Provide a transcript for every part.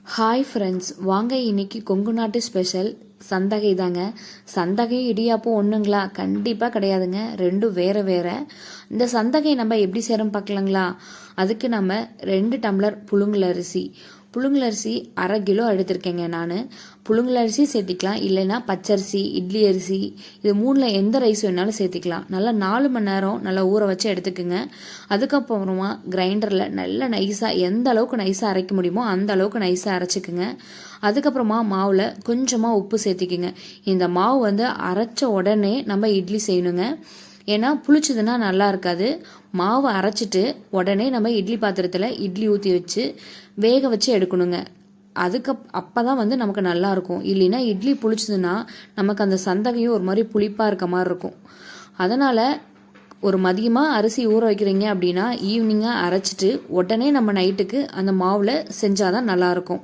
Hi friends, வாங்க இன்னைக்கு கொங்கு நாட்டு ஸ்பெஷல் சந்தகை தாங்க. சந்தகை இடியாப்பம் ஒன்றுங்களா? கண்டிப்பாக கிடையாதுங்க, ரெண்டும் வேறு வேறு. இந்த சந்தகை நம்ம எப்படி செய்கிறோம் பார்க்கலாங்களா? அதுக்கு நம்ம 2 டம்ளர் புழுங்கலரிசி 1/2 கிலோ எடுத்திருக்கேங்க. நான் புழுங்கலரிசி சேர்த்திக்கலாம், இல்லைன்னா பச்சரிசி, இட்லி அரிசி, இது 3ல் எந்த ரைஸ் வேணாலும் சேர்த்திக்கலாம். நல்லா 4 மணி நேரம் நல்லா ஊற வச்சு எடுத்துக்குங்க. அதுக்கப்புறமா கிரைண்டரில் நல்லா நைஸாக, எந்த அளவுக்கு நைஸாக அரைக்க முடியுமோ அந்த அளவுக்கு நைஸாக அரைச்சிக்குங்க. அதுக்கப்புறமா மாவில் கொஞ்சமாக உப்பு சேர்த்திக்குங்க. இந்த மாவு அரைச்ச உடனே நம்ம இட்லி செய்யணுங்க. ஏன்னா புளிச்சதுன்னா நல்லா இருக்காது. மாவு அரைச்சிட்டு உடனே நம்ம இட்லி பாத்திரத்தில் இட்லி ஊற்றி வச்சு வேக வச்சு எடுக்கணுங்க. அப்போ தான் நமக்கு நல்லா இருக்கும். இல்லைன்னா இட்லி புளிச்சதுன்னா நமக்கு அந்த சந்தகையும் ஒரு மாதிரி புளிப்பாக இருக்க மாதிரி இருக்கும். அதனால் ஒரு மதியமாக அரிசி ஊற வைக்கிறீங்க அப்படின்னா ஈவினிங்காக அரைச்சிட்டு உடனே நம்ம நைட்டுக்கு அந்த மாவில் செஞ்சாதான் நல்லாயிருக்கும்.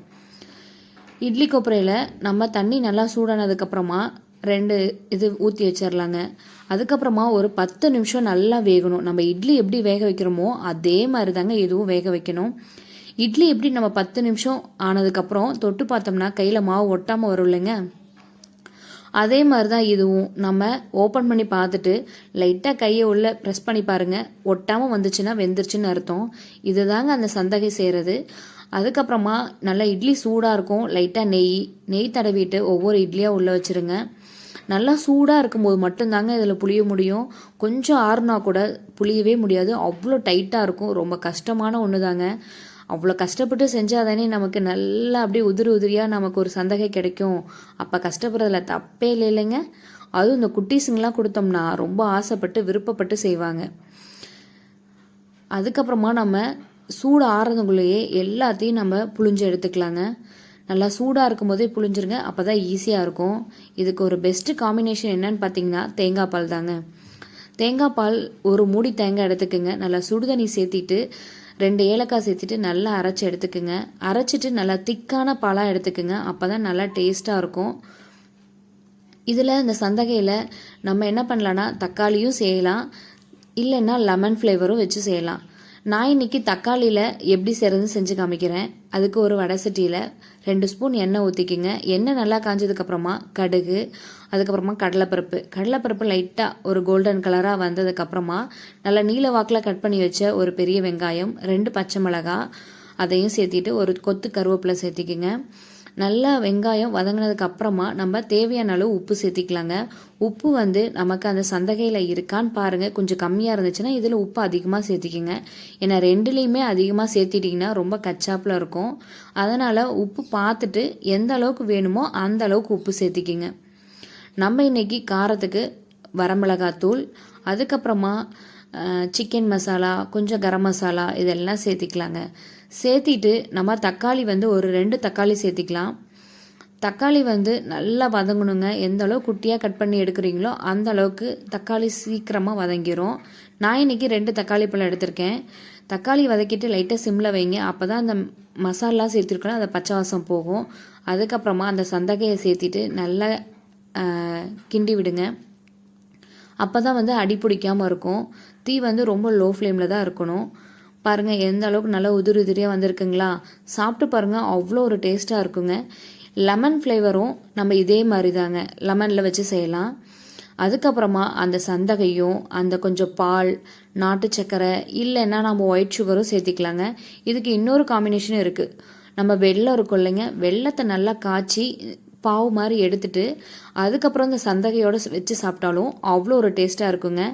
இட்லி கொப்பரையில் நம்ம தண்ணி நல்லா சூடானதுக்கப்புறமா 2 இது ஊற்றி வச்சிடலாங்க. அதுக்கப்புறமா ஒரு 10 நிமிஷம் நல்லா வேகணும். நம்ம இட்லி எப்படி வேக வைக்கிறோமோ அதே மாதிரி தாங்க இதுவும் வேக வைக்கணும். இட்லி எப்படி நம்ம 10 நிமிஷம் ஆனதுக்கப்புறம் தொட்டு பார்த்தோம்னா கையில் மாவு ஒட்டாமல் வரும் இல்லைங்க, அதே மாதிரி தான் இதுவும். நம்ம ஓப்பன் பண்ணி பார்த்துட்டு லைட்டாக கையை உள்ள ப்ரெஸ் பண்ணி பாருங்கள். ஒட்டாமல் வந்துச்சுன்னா வெந்துருச்சுன்னு அர்த்தம். இது தாங்க அந்த சந்தகை செய்கிறது. அதுக்கப்புறமா நல்லா இட்லி சூடாக இருக்கும். லைட்டாக நெய் தடவிட்டு ஒவ்வொரு இட்லியாக உள்ளே வச்சுருங்க. நல்லா சூடாக இருக்கும்போது மட்டும்தாங்க இதில் புளிய முடியும். கொஞ்சம் ஆறுனா கூட புளியவே முடியாது, அவ்வளோ டைட்டாக இருக்கும். ரொம்ப கஷ்டமான ஒன்று தாங்க. அவ்வளோ கஷ்டப்பட்டு செஞ்சால் தானே நமக்கு நல்லா அப்படியே உதிரியாக நமக்கு ஒரு சந்தகை கிடைக்கும். அப்போ கஷ்டப்படுறதுல தப்பே இல்லைங்க. அதுவும் இந்த குட்டீஸுங்கெலாம் கொடுத்தோம்னா ரொம்ப ஆசைப்பட்டு விருப்பப்பட்டு செய்வாங்க. அதுக்கப்புறமா நம்ம சூடு ஆறுறதுக்குள்ளேயே எல்லாத்தையும் நம்ம புளிஞ்சு எடுத்துக்கலாங்க. நல்லா சூடாக இருக்கும் போதே புளிஞ்சிருங்க, அப்போ தான் ஈஸியாக இருக்கும். இதுக்கு ஒரு பெஸ்ட்டு காம்பினேஷன் என்னன்னு பார்த்தீங்கன்னா தேங்காய் பால் தாங்க. தேங்காய் பால் ஒரு மூடி தேங்காய் எடுத்துக்குங்க. நல்லா சுடுதண்ணி சேர்த்திட்டு 2 ஏலக்காய் சேர்த்துட்டு நல்லா அரைச்சி எடுத்துக்குங்க. அரைச்சிட்டு நல்லா திக்கான பாலாக எடுத்துக்குங்க. அப்போ தான் நல்லா டேஸ்ட்டாக இருக்கும். இதில் இந்த சந்தகையில் நம்ம என்ன பண்ணலான்னா தக்காளியும் செய்யலாம், இல்லைன்னா லெமன் ஃப்ளேவரும் வச்சு செய்யலாம். நான் இன்னைக்கு தக்காளியில் எப்படி செய்கிறதுன்னு செஞ்சு காமிக்கிறேன். அதுக்கு ஒரு வடை சட்டியில் 2 ஸ்பூன் எண்ணெய் ஊற்றிக்கிங்க. எண்ணெய் நல்லா காஞ்சதுக்கப்புறமா கடுகு, அதுக்கப்புறமா கடலைப்பருப்பு லைட்டாக ஒரு கோல்டன் கலராக வந்ததுக்கப்புறமா நல்லா நீல வாக்கில் கட் பண்ணி வச்ச ஒரு பெரிய வெங்காயம், 2 பச்சை மிளகாய் அதையும் சேர்த்திட்டு ஒரு கொத்து கருவேப்பிலை சேர்த்திக்கிங்க. நல்லா வெங்காயம் வதங்கினதுக்கு அப்புறமா நம்ம தேவையான அளவு உப்பு சேர்த்திக்கலாங்க. உப்பு நமக்கு அந்த சந்தகையில் இருக்கான்னு பாருங்கள். கொஞ்சம் கம்மியாக இருந்துச்சுன்னா இதில் உப்பு அதிகமாக சேர்த்திக்கிங்க. ஏன்னா 2லேயுமே அதிகமாக சேர்த்திட்டிங்கன்னா ரொம்ப கச்சாப்பில் இருக்கும். அதனால் உப்பு பார்த்துட்டு எந்த அளவுக்கு வேணுமோ அந்த அளவுக்கு உப்பு சேர்த்திக்கிங்க. நம்ம இன்னைக்கு காரத்துக்கு வரமிளகாத்தூள், அதுக்கப்புறமா சிக்கன் மசாலா, கொஞ்சம் கரம் மசாலா இதெல்லாம் சேர்த்திக்கலாங்க. சேர்த்திட்டு நம்ம தக்காளி ஒரு 2 தக்காளி சேர்த்திக்கலாம். தக்காளி நல்லா வதங்கணுங்க. எந்த அளவுக்கு குட்டியாக கட் பண்ணி எடுக்கிறீங்களோ அந்த அளவுக்கு தக்காளி சீக்கிரமாக வதங்கிடும். நான் இன்னைக்கு 2 தக்காளி பழம் எடுத்திருக்கேன். தக்காளி வதக்கிட்டு லைட்டாக சிம்மில் வைங்க. அப்போ தான் அந்த மசாலா சேர்த்திருக்கணும், அந்த பச்சை வாசம் போகும். அதுக்கப்புறமா அந்த சந்தகையை சேர்த்திட்டு நல்லா கிண்டி விடுங்க. அப்போ தான் அடி பிடிக்காமல் இருக்கும். தீ ரொம்ப லோ ஃப்ளேமில் தான் இருக்கணும். பாருங்கள் எந்த அளவுக்கு நல்லா உதிரியாக வந்திருக்குங்களா? சாப்பிட்டு பாருங்கள், அவ்வளோ ஒரு டேஸ்ட்டாக இருக்குங்க. லெமன் ஃப்ளேவரும் நம்ம இதே மாதிரி தாங்க லெமனில் வச்சு செய்யலாம். அதுக்கப்புறமா அந்த சந்தகையும் அந்த கொஞ்சம் பால், நாட்டு சக்கரை, இல்லைன்னா நம்ம ஒயிட் சுகரும் சேர்த்திக்கலாங்க. இதுக்கு இன்னொரு காம்பினேஷனும் இருக்குது. நம்ம வெல்லம் இருக்கும் இல்லைங்க, வெல்லத்தை நல்லா காய்ச்சி பாவு மாதிரி எடுத்துட்டு அதுக்கப்புறம் இந்த சந்தகையோடு வச்சு சாப்பிட்டாலும் அவ்வளோ ஒரு டேஸ்ட்டாக இருக்குங்க.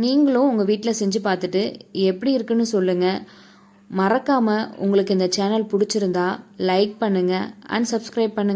நீங்களும் உங்கள் வீட்டில் செஞ்சு பார்த்துட்டு எப்படி இருக்குன்னு சொல்லுங்கள். மறக்காமல் உங்களுக்கு இந்த சேனல் பிடிச்சிருந்தா லைக் பண்ணுங்கள் அண்ட் சப்ஸ்கிரைப் பண்ணுங்கள்.